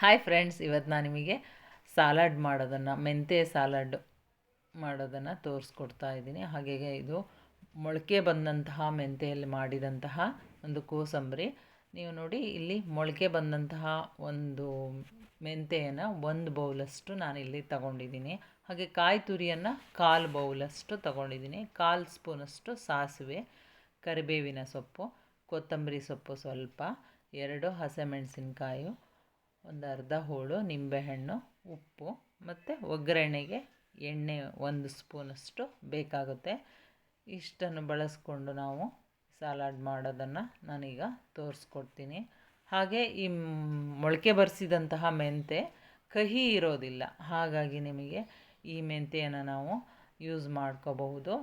Hi friends, ಇವತ್ತು ನಾನು ನಿಮಗೆ ಸಲಾಡ್ ಮಾಡೋದನ್ನು, ಮೆಂತ್ಯ ಸಲಾಡ್ ಮಾಡೋದನ್ನು ತೋರಿಸ್ಕೊಡ್ತಾ ಇದ್ದೀನಿ. ಹಾಗೆ ಇದು ಮೊಳಕೆ ಬಂದಂತಹ ಮೆಂತ್ಯೆಯಲ್ಲಿ ಮಾಡಿದಂತಹ ಒಂದು ಕೋಸಂಬರಿ. ನೀವು ನೋಡಿ, ಇಲ್ಲಿ ಮೊಳಕೆ ಬಂದಂತಹ ಒಂದು ಮೆಂತ್ಯೆಯನ್ನು 1 ಬೌಲಷ್ಟು ನಾನಿಲ್ಲಿ ತಗೊಂಡಿದ್ದೀನಿ. ಹಾಗೆ ಕಾಯಿ ತುರಿಯನ್ನು 1/4 ಬೌಲಷ್ಟು ತಗೊಂಡಿದ್ದೀನಿ. 1/4 ಸ್ಪೂನಷ್ಟು ಸಾಸಿವೆ, ಕರಿಬೇವಿನ ಸೊಪ್ಪು, ಕೊತ್ತಂಬರಿ ಸೊಪ್ಪು ಸ್ವಲ್ಪ, 2 ಹಸಿಮೆಣಸಿನ್ಕಾಯಿ, ಒಂದು ಅರ್ಧ ಹೋಳು ನಿಂಬೆಹಣ್ಣು, ಉಪ್ಪು ಮತ್ತು ಒಗ್ಗರಣೆಗೆ ಎಣ್ಣೆ 1 ಸ್ಪೂನಷ್ಟು ಬೇಕಾಗುತ್ತೆ. ಇಷ್ಟನ್ನು ಬಳಸ್ಕೊಂಡು ನಾವು ಸಲಾಡ್ ಮಾಡೋದನ್ನು ನಾನೀಗ ತೋರಿಸ್ಕೊಡ್ತೀನಿ. ಹಾಗೆ ಈ ಮೊಳಕೆ ಬರೆಸಿದಂತಹ ಮೆಂತ್ಯೆ ಕಹಿ ಇರೋದಿಲ್ಲ, ಹಾಗಾಗಿ ನಿಮಗೆ ಈ ಮೆಂತ್ಯೆಯನ್ನು ನಾವು ಯೂಸ್ ಮಾಡ್ಕೋಬಹುದು.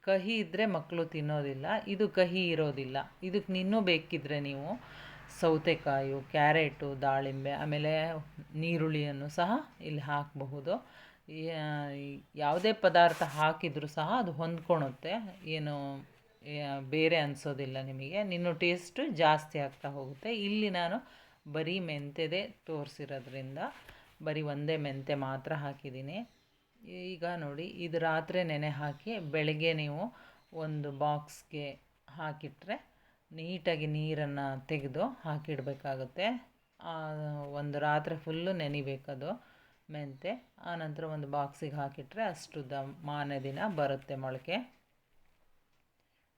ಕಹಿ ಇದ್ದರೆ ಮಕ್ಕಳು ತಿನ್ನೋದಿಲ್ಲ, ಇದು ಕಹಿ ಇರೋದಿಲ್ಲ. ಇದಕ್ಕೆ ಇನ್ನೂ ಬೇಕಿದ್ದರೆ ನೀವು ಸೌತೆಕಾಯಿ, ಕ್ಯಾರೆಟು, ದಾಳಿಂಬೆ, ಆಮೇಲೆ ನೀರುಳ್ಳಿಯನ್ನು ಸಹ ಇಲ್ಲಿ ಹಾಕಬಹುದು. ಯಾವುದೇ ಪದಾರ್ಥ ಹಾಕಿದರೂ ಸಹ ಅದು ಹೊಂದ್ಕೊಳುತ್ತೆ, ಏನು ಬೇರೆ ಅನಿಸೋದಿಲ್ಲ ನಿಮಗೆ. ನಿನ್ನ ಟೇಸ್ಟು ಜಾಸ್ತಿ ಆಗ್ತಾ ಹೋಗುತ್ತೆ. ಇಲ್ಲಿ ನಾನು ಬರೀ ಮೆಂತ್ಯದೇ ತೋರಿಸಿರೋದ್ರಿಂದ ಬರೀ ಒಂದೇ ಮೆಂತ್ಯೆ ಮಾತ್ರ ಹಾಕಿದ್ದೀನಿ. ಈಗ ನೋಡಿ, ಇದು ರಾತ್ರಿ ನೆನೆ ಹಾಕಿ ಬೆಳಗ್ಗೆ ನೀವು ಒಂದು ಬಾಕ್ಸ್ಗೆ ಹಾಕಿಟ್ರೆ ನೀಟಾಗಿ ನೀರನ್ನು ತೆಗೆದು ಹಾಕಿಡಬೇಕಾಗುತ್ತೆ. ಒಂದು ರಾತ್ರಿ ಫುಲ್ಲು ನೆನಿಬೇಕದು ಮೆಂತ್ಯೆ. ಆನಂತರ ಒಂದು ಬಾಕ್ಸಿಗೆ ಹಾಕಿಟ್ರೆ ಅಷ್ಟು ಮಾರನೇ ದಿನ ಬರುತ್ತೆ ಮೊಳಕೆ.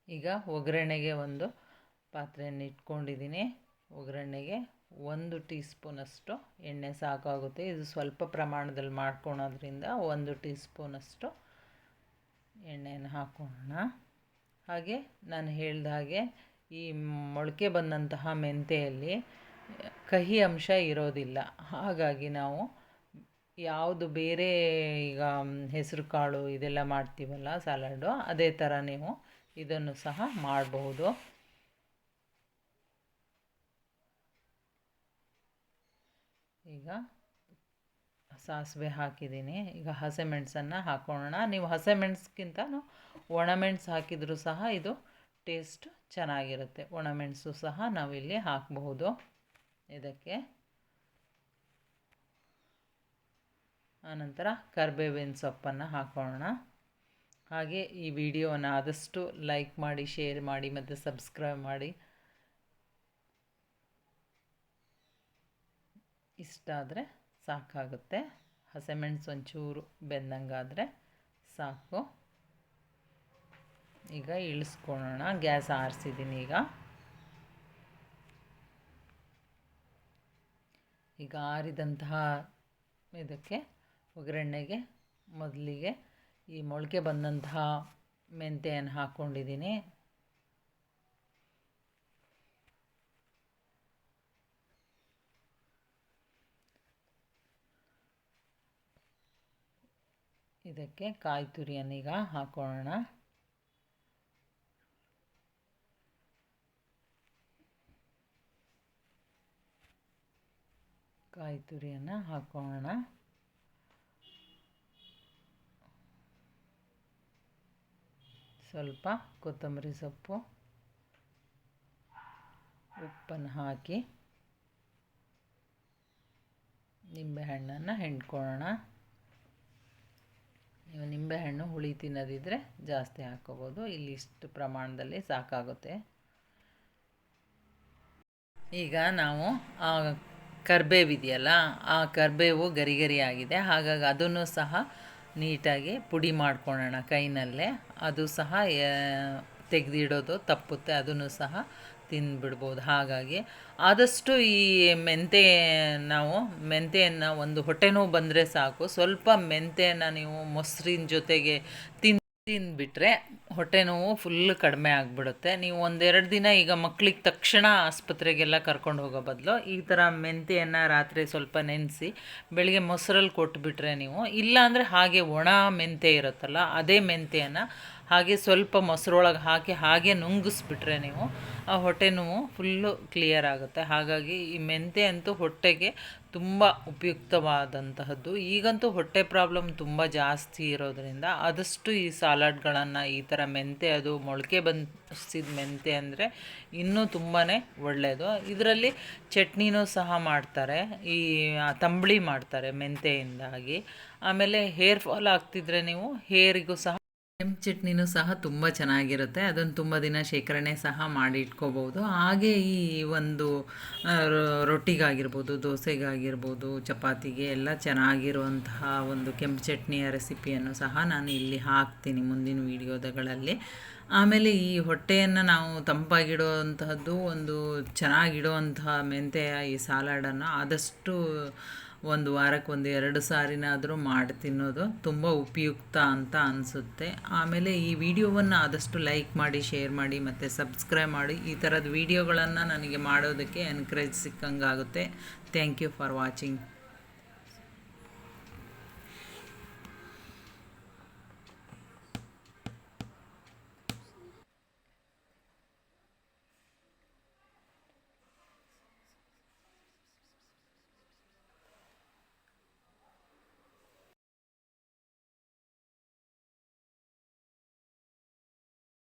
ಈಗ ಒಗ್ಗರಣೆಗೆ ಒಂದು ಪಾತ್ರೆಯನ್ನು ಇಟ್ಕೊಂಡಿದ್ದೀನಿ. ಒಗ್ಗರಣೆಗೆ 1 ಟೀ ಸ್ಪೂನಷ್ಟು ಎಣ್ಣೆ ಸಾಕಾಗುತ್ತೆ. ಇದು ಸ್ವಲ್ಪ ಪ್ರಮಾಣದಲ್ಲಿ ಮಾಡ್ಕೊಳೋದ್ರಿಂದ 1 ಟೀ ಸ್ಪೂನಷ್ಟು ಎಣ್ಣೆಯನ್ನು ಹಾಕೋಣ. ಹಾಗೆ ನಾನು ಹೇಳಿದ ಹಾಗೆ ಈ ಮೊಳಕೆ ಬಂದಂತಹ ಮೆಂತ್ಯೆಯಲ್ಲಿ ಕಹಿ ಅಂಶ ಇರೋದಿಲ್ಲ, ಹಾಗಾಗಿ ನಾವು ಯಾವುದು ಬೇರೆ ಈಗ ಹೆಸರು ಕಾಳು ಇದೆಲ್ಲ ಮಾಡ್ತೀವಲ್ಲ ಸಲಾಡು, ಅದೇ ಥರ ನೀವು ಇದನ್ನು ಸಹ ಮಾಡಬಹುದು. ಈಗ ಸಾಸಿವೆ ಹಾಕಿದ್ದೀನಿ. ಈಗ ಹಸಿಮೆಣಸನ್ನು ಹಾಕೋಣ. ನೀವು ಹಸಿಮೆಣಸ್ಗಿಂತ ಒಣಮೆಣಸು ಹಾಕಿದರೂ ಸಹ ಇದು ಟೇಸ್ಟ್ ಚೆನ್ನಾಗಿರುತ್ತೆ. ಒಣಮೆಣಸು ಸಹ ನಾವಿಲ್ಲಿ ಹಾಕಬಹುದು ಇದಕ್ಕೆ. ಆನಂತರ ಕರಿಬೇವಿನ ಸೊಪ್ಪನ್ನು ಹಾಕೋಣ. ಹಾಗೆ ಈ ವಿಡಿಯೋನ ಆದಷ್ಟು ಲೈಕ್ ಮಾಡಿ, ಶೇರ್ ಮಾಡಿ ಮತ್ತು ಸಬ್ಸ್ಕ್ರೈಬ್ ಮಾಡಿ. ಇಷ್ಟ ಆದರೆ ಸಾಕಾಗುತ್ತೆ. ಹಸಿಮೆಣಸು ಒಂಚೂರು ಬೆಂದಂಗಾದರೆ ಸಾಕು. ಈಗ ಇಳಿಸ್ಕೊಳ್ಳೋಣ. ಗ್ಯಾಸ್ ಆರಿಸಿದ್ದೀನಿ. ಈಗ ಆರಿದಂತಹ ಇದಕ್ಕೆ ಒಗ್ಗರಣೆಗೆ ಮೊದಲಿಗೆ ಈ ಮೊಳಕೆ ಬಂದಂತಹ ಮೆಂತ್ಯೆಯನ್ನು ಹಾಕ್ಕೊಂಡಿದ್ದೀನಿ. ಇದಕ್ಕೆ ಕಾಯಿ ತುರಿಯನ್ನು ಈಗ ಹಾಕೋಣ. ಕಾಯಿ ತುರಿಯನ್ನು ಹಾಕೋಣ. ಸ್ವಲ್ಪ ಕೊತ್ತಂಬರಿ ಸೊಪ್ಪು, ಉಪ್ಪನ್ನು ಹಾಕಿ ನಿಂಬೆಹಣ್ಣನ್ನು ಹಿಂಡ್ಕೊಳ್ಳೋಣ. ನೀವು ನಿಂಬೆಹಣ್ಣು ಹುಳಿ ತಿನ್ನೋದಿದ್ದರೆ ಜಾಸ್ತಿ ಹಾಕ್ಕೋಬೋದು. ಇಲ್ಲಿ ಇಷ್ಟು ಪ್ರಮಾಣದಲ್ಲಿ ಸಾಕಾಗುತ್ತೆ. ಈಗ ನಾವು ಕರಿಬೇವಿದೆಯಲ್ಲ, ಆ ಕರಿಬೇವು ಗರಿ ಗರಿ ಆಗಿದೆ, ಹಾಗಾಗಿ ಅದನ್ನು ಸಹ ನೀಟಾಗಿ ಪುಡಿ ಮಾಡ್ಕೊಳ್ಳೋಣ ಕೈನಲ್ಲೇ. ಅದು ಸಹ ತೆಗೆದಿಡೋದು ತಪ್ಪುತ್ತೆ, ಅದನ್ನು ಸಹ ತಿಂದುಬಿಡ್ಬೋದು. ಹಾಗಾಗಿ ಆದಷ್ಟು ಈ ಮೆಂತ್ಯೆಯನ್ನು ಒಂದು ಹೊಟ್ಟೆ ನೋವು ಬಂದರೆ ಸಾಕು, ಸ್ವಲ್ಪ ಮೆಂತ್ಯೆಯನ್ನು ನೀವು ಮೊಸರಿನ ಜೊತೆಗೆ ತಿಂದುಬಿಟ್ರೆ ಹೊಟ್ಟೆ ನೋವು ಫುಲ್ ಕಡಿಮೆ ಆಗಿಬಿಡುತ್ತೆ. ನೀವು 1-2 ದಿನ ಈಗ ಮಕ್ಕಳಿಗೆ ತಕ್ಷಣ ಆಸ್ಪತ್ರೆಗೆಲ್ಲ ಕರ್ಕೊಂಡು ಹೋಗೋ ಬದಲು ಈ ಥರ ಮೆಂತ್ಯೆಯನ್ನು ರಾತ್ರಿ ಸ್ವಲ್ಪ ನೆನೆಸಿ ಬೆಳಗ್ಗೆ ಮೊಸರಲ್ಲಿ ಕೊಟ್ಬಿಟ್ರೆ ನೀವು, ಇಲ್ಲಾಂದರೆ ಹಾಗೆ ಒಣ ಮೆಂತ್ಯೆ ಇರುತ್ತಲ್ಲ ಅದೇ ಮೆಂತ್ಯೆಯನ್ನು ಹಾಗೆ ಸ್ವಲ್ಪ ಮೊಸರೊಳಗೆ ಹಾಕಿ ಹಾಗೆ ನುಂಗಿಸ್ಬಿಟ್ರೆ ನೀವು ಆ ಹೊಟ್ಟೆ ನೋವು ಫುಲ್ಲು ಕ್ಲಿಯರ್ ಆಗುತ್ತೆ. ಹಾಗಾಗಿ ಈ ಮೆಂತೆ ಅಂತೂ ಹೊಟ್ಟೆಗೆ ತುಂಬ ಉಪಯುಕ್ತವಾದಂತಹದ್ದು. ಈಗಂತೂ ಹೊಟ್ಟೆ ಪ್ರಾಬ್ಲಮ್ ತುಂಬ ಜಾಸ್ತಿ ಇರೋದರಿಂದ ಆದಷ್ಟು ಈ ಸಲಾಡ್ಗಳನ್ನು ಈ ಥರ ಮೆಂತೆ, ಅದು ಮೊಳಕೆ ಬಂದಿಸಿದ ಮೆಂತೆ ಅಂದರೆ ಇನ್ನೂ ತುಂಬಾ ಒಳ್ಳೆಯದು. ಇದರಲ್ಲಿ ಚಟ್ನಿನೂ ಸಹ ಮಾಡ್ತಾರೆ, ಈ ತಂಬಳಿ ಮಾಡ್ತಾರೆ ಮೆಂತೆಯಿಂದಾಗಿ. ಆಮೇಲೆ ಹೇರ್ ಫಾಲ್ ಆಗ್ತಿದ್ರೆ ನೀವು ಹೇರಿಗೂ ಸಹ ಕೆಂಪು ಚಟ್ನಿನೂ ಸಹ ತುಂಬ ಚೆನ್ನಾಗಿರುತ್ತೆ. ಅದನ್ನು ತುಂಬ ದಿನ ಶೇಖರಣೆ ಸಹ ಮಾಡಿ ಇಟ್ಕೋಬೋದು. ಹಾಗೆ ಈ ಒಂದು ರೊಟ್ಟಿಗಾಗಿರ್ಬೋದು, ದೋಸೆಗಾಗಿರ್ಬೋದು, ಚಪಾತಿಗೆ ಎಲ್ಲ ಚೆನ್ನಾಗಿರುವಂತಹ ಒಂದು ಕೆಂಪು ಚಟ್ನಿಯ ರೆಸಿಪಿಯನ್ನು ಸಹ ನಾನು ಇಲ್ಲಿ ಹಾಕ್ತೀನಿ ಮುಂದಿನ ವೀಡಿಯೋಗಳಲ್ಲಿ. ಆಮೇಲೆ ಈ ಹೊಟ್ಟೆಯನ್ನು ನಾವು ತಂಪಾಗಿಡುವಂತಹದ್ದು, ಒಂದು ಚೆನ್ನಾಗಿಡುವಂತಹ ಮೆಂತೆಯ ಈ ಸಲಾಡನ್ನು ಆದಷ್ಟು ಒಂದು ವಾರಕ್ಕೆ 1-2 ಸಾರಿನಾದರೂ ಮಾಡಿ ತಿನ್ನೋದು ತುಂಬ ಉಪಯುಕ್ತ ಅಂತ ಅನಿಸುತ್ತೆ. ಆಮೇಲೆ ಈ ವಿಡಿಯೋವನ್ನು ಆದಷ್ಟು ಲೈಕ್ ಮಾಡಿ, ಶೇರ್ ಮಾಡಿ ಮತ್ತು ಸಬ್ಸ್ಕ್ರೈಬ್ ಮಾಡಿ. ಈ ಥರದ ವಿಡಿಯೋಗಳನ್ನು ನನಗೆ ಮಾಡೋದಕ್ಕೆ ಎನ್ಕರೇಜ್ ಸಿಕ್ಕಂಗಾಗುತ್ತೆ. Thank you for watching.